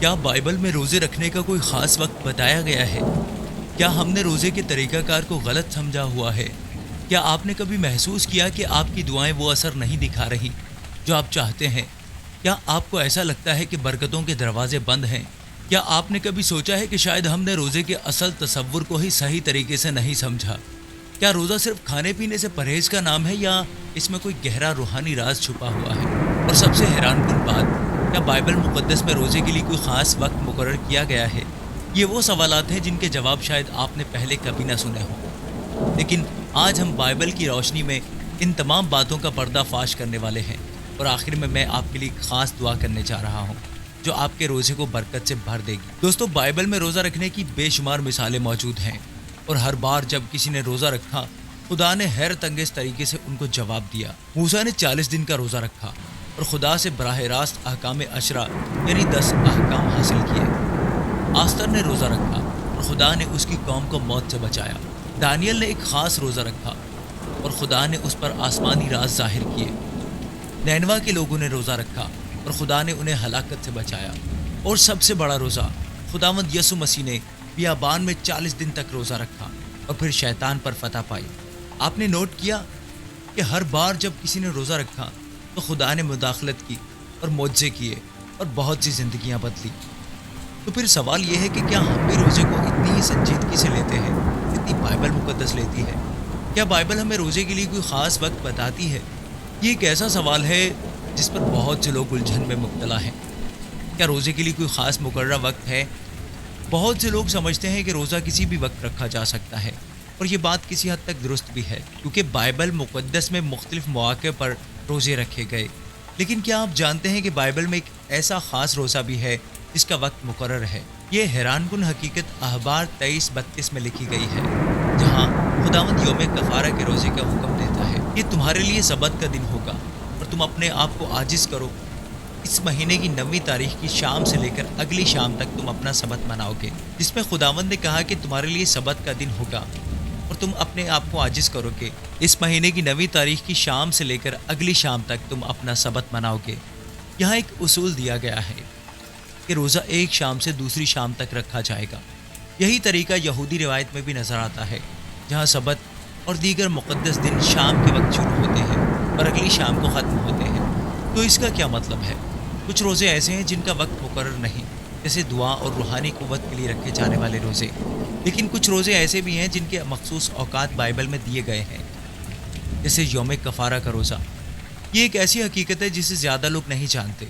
کیا بائبل میں روزے رکھنے کا کوئی خاص وقت بتایا گیا ہے؟ کیا ہم نے روزے کے طریقہ کار کو غلط سمجھا ہوا ہے؟ کیا آپ نے کبھی محسوس کیا کہ آپ کی دعائیں وہ اثر نہیں دکھا رہی جو آپ چاہتے ہیں؟ کیا آپ کو ایسا لگتا ہے کہ برکتوں کے دروازے بند ہیں؟ کیا آپ نے کبھی سوچا ہے کہ شاید ہم نے روزے کے اصل تصور کو ہی صحیح طریقے سے نہیں سمجھا؟ کیا روزہ صرف کھانے پینے سے پرہیز کا نام ہے یا اس میں کوئی گہرا روحانی راز چھپا ہوا ہے؟ اور سب سے حیران کن بات، کیا بائبل مقدس میں روزے کے لیے کوئی خاص وقت مقرر کیا گیا ہے؟ یہ وہ سوالات ہیں جن کے جواب شاید آپ نے پہلے کبھی نہ سنے ہوں، لیکن آج ہم بائبل کی روشنی میں ان تمام باتوں کا پردہ فاش کرنے والے ہیں، اور آخر میں آپ کے لیے ایک خاص دعا کرنے جا رہا ہوں جو آپ کے روزے کو برکت سے بھر دے گی۔ دوستو، بائبل میں روزہ رکھنے کی بے شمار مثالیں موجود ہیں، اور ہر بار جب کسی نے روزہ رکھا، خدا نے حیرت انگیز طریقے سے ان کو جواب دیا۔ موسیٰ نے 40 دن کا روزہ رکھا اور خدا سے براہ راست احکام عشرہ یعنی 10 احکام حاصل کیے۔ آستر نے روزہ رکھا اور خدا نے اس کی قوم کو موت سے بچایا۔ دانیل نے ایک خاص روزہ رکھا اور خدا نے اس پر آسمانی راز ظاہر کیے۔ نینوا کے لوگوں نے روزہ رکھا اور خدا نے انہیں ہلاکت سے بچایا۔ اور سب سے بڑا روزہ، خداوند یسوع مسیح نے بیابان میں 40 دن تک روزہ رکھا اور پھر شیطان پر فتح پائی۔ آپ نے نوٹ کیا کہ ہر بار جب کسی نے روزہ رکھا تو خدا نے مداخلت کی اور معجزے کیے اور بہت سی زندگیاں بدلی۔ تو پھر سوال یہ ہے کہ کیا ہم بھی روزے کو اتنی ہی سنجیدگی سے لیتے ہیں جتنی بائبل مقدس لیتی ہے؟ کیا بائبل ہمیں روزے کے لیے کوئی خاص وقت بتاتی ہے؟ یہ ایک ایسا سوال ہے جس پر بہت سے لوگ الجھن میں مبتلا ہیں۔ کیا روزے کے لیے کوئی خاص مقررہ وقت ہے؟ بہت سے لوگ سمجھتے ہیں کہ روزہ کسی بھی وقت رکھا جا سکتا ہے، اور یہ بات کسی حد تک درست بھی ہے کیونکہ بائبل مقدس میں مختلف مواقع پر روزے رکھے گئے۔ لیکن کیا آپ جانتے ہیں کہ بائبل میں ایک ایسا خاص روزہ بھی ہے جس کا وقت مقرر ہے؟ یہ حیران کن حقیقت احبار 23:32 میں لکھی گئی ہے، جہاں خداوند یوم کفارہ کے روزے کا حکم دیتا ہے۔ یہ تمہارے لیے سبت کا دن ہوگا اور تم اپنے آپ کو عاجز کرو۔ اس مہینے کی 9ویں تاریخ کی شام سے لے کر اگلی شام تک تم اپنا سبت مناؤ گے، جس میں خداوند نے کہا کہ تمہارے لیے سبت کا دن ہوگا اور تم اپنے آپ کو عاجز کرو گے۔ اس مہینے کی 9ویں تاریخ کی شام سے لے کر اگلی شام تک تم اپنا سبت مناؤ گے۔ یہاں ایک اصول دیا گیا ہے کہ روزہ ایک شام سے دوسری شام تک رکھا جائے گا۔ یہی طریقہ یہودی روایت میں بھی نظر آتا ہے، جہاں سبت اور دیگر مقدس دن شام کے وقت شروع ہوتے ہیں اور اگلی شام کو ختم ہوتے ہیں۔ تو اس کا کیا مطلب ہے؟ کچھ روزے ایسے ہیں جن کا وقت مقرر نہیں، جیسے دعا اور روحانی قوت کے لیے رکھے جانے والے روزے، لیکن کچھ روزے ایسے بھی ہیں جن کے مخصوص اوقات بائبل میں دیے گئے ہیں، جیسے یوم کفارہ کا روزہ۔ یہ ایک ایسی حقیقت ہے جسے زیادہ لوگ نہیں جانتے۔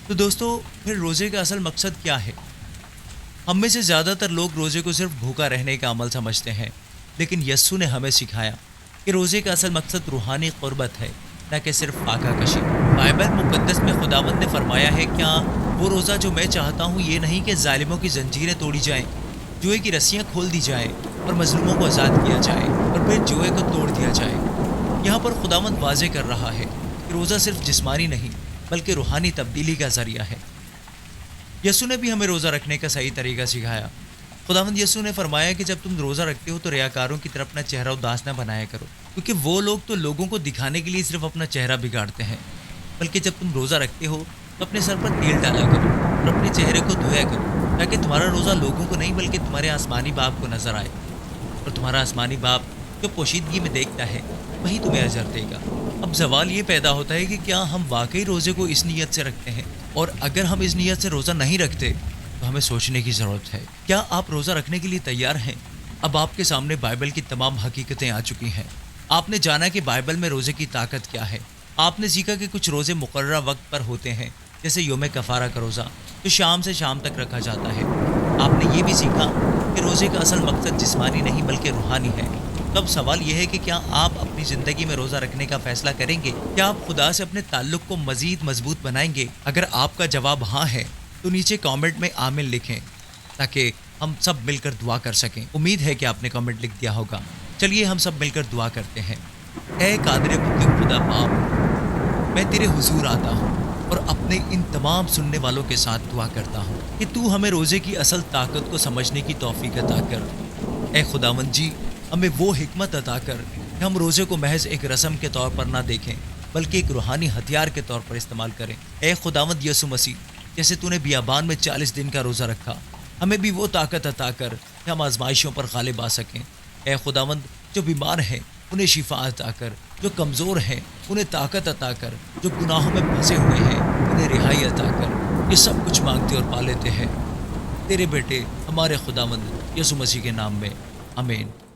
تو دوستو، پھر روزے کا اصل مقصد کیا ہے؟ ہم میں سے زیادہ تر لوگ روزے کو صرف بھوکا رہنے کا عمل سمجھتے ہیں، لیکن یسوع نے ہمیں سکھایا کہ روزے کا اصل مقصد روحانی قربت ہے، نہ کہ صرف فاقہ کشی۔ بائبل مقدس میں خداوند نے فرمایا ہے، کیا وہ روزہ جو میں چاہتا ہوں یہ نہیں کہ ظالموں کی زنجیریں توڑی جائیں، جوئے کی رسیاں کھول دی جائیں اور مظلوموں کو آزاد کیا جائے اور پھر جوئے کو توڑ دیا جائے۔ یہاں پر خداوند واضح کر رہا ہے کہ روزہ صرف جسمانی نہیں بلکہ روحانی تبدیلی کا ذریعہ ہے۔ یسوع نے بھی ہمیں روزہ رکھنے کا صحیح طریقہ سکھایا۔ خداوند یسوع نے فرمایا کہ جب تم روزہ رکھتے ہو تو ریاکاروں کی طرح اپنا چہرہ اداس نہ بنایا کرو، کیونکہ وہ لوگ تو لوگوں کو دکھانے کے لیے صرف اپنا چہرہ بگاڑتے ہیں، بلکہ جب تم روزہ رکھتے ہو تو اپنے سر پر تیل ڈالا کرو اور اپنے چہرے کو دھویا کرو، تاکہ تمہارا روزہ لوگوں کو نہیں بلکہ تمہارے آسمانی باپ کو نظر آئے، اور تمہارا آسمانی باپ جو پوشیدگی میں دیکھتا ہے وہی تمہیں اجر دے گا۔ اب سوال یہ پیدا ہوتا ہے کہ کیا ہم واقعی روزے کو اس نیت سے رکھتے ہیں؟ اور اگر ہم اس نیت سے روزہ نہیں رکھتے تو ہمیں سوچنے کی ضرورت ہے۔ کیا آپ روزہ رکھنے کے لیے تیار ہیں؟ اب آپ کے سامنے بائبل کی تمام حقیقتیں آ چکی ہیں۔ آپ نے جانا کہ بائبل میں روزے کی طاقت کیا ہے۔ آپ نے سیکھا کہ کچھ روزے مقررہ وقت پر ہوتے ہیں، جیسے یوم کفارہ کا روزہ جو شام سے شام تک رکھا جاتا ہے۔ آپ نے یہ بھی سیکھا کہ روزے کا اصل مقصد جسمانی نہیں بلکہ روحانی ہے۔ تو اب سوال یہ ہے کہ کیا آپ اپنی زندگی میں روزہ رکھنے کا فیصلہ کریں گے؟ کیا آپ خدا سے اپنے تعلق کو مزید مضبوط بنائیں گے؟ اگر آپ کا جواب ہاں ہے تو نیچے کامنٹ میں آمین لکھیں تاکہ ہم سب مل کر دعا کر سکیں۔ امید ہے کہ آپ نے کامنٹ لکھ دیا ہوگا۔ چلیے ہم سب مل کر دعا کرتے ہیں۔ اے قادر مطلق خدا باپ، میں تیرے حضور آتا ہوں اور اپنے ان تمام سننے والوں کے ساتھ دعا کرتا ہوں کہ تو ہمیں روزے کی اصل طاقت کو سمجھنے کی توفیق عطا کر۔ اے خداوند جی، ہمیں وہ حکمت عطا کر کہ ہم روزے کو محض ایک رسم کے طور پر نہ دیکھیں بلکہ ایک روحانی ہتھیار کے طور پر استعمال کریں۔ اے خداوند یسوع مسیح، جیسے تو نے بیابان میں 40 دن کا روزہ رکھا، ہمیں بھی وہ طاقت عطا کر کہ ہم آزمائشوں پر غالب آ سکیں۔ اے خداوند، جو بیمار ہیں انہیں شفا عطا کر، جو کمزور ہیں انہیں طاقت عطا کر، جو گناہوں میں پھنسے ہوئے ہیں انہیں رہائی عطا کر۔ یہ سب کچھ مانگتے اور پا لیتے ہیں تیرے بیٹے ہمارے خداوند یسوع مسیح کے نام میں، آمین۔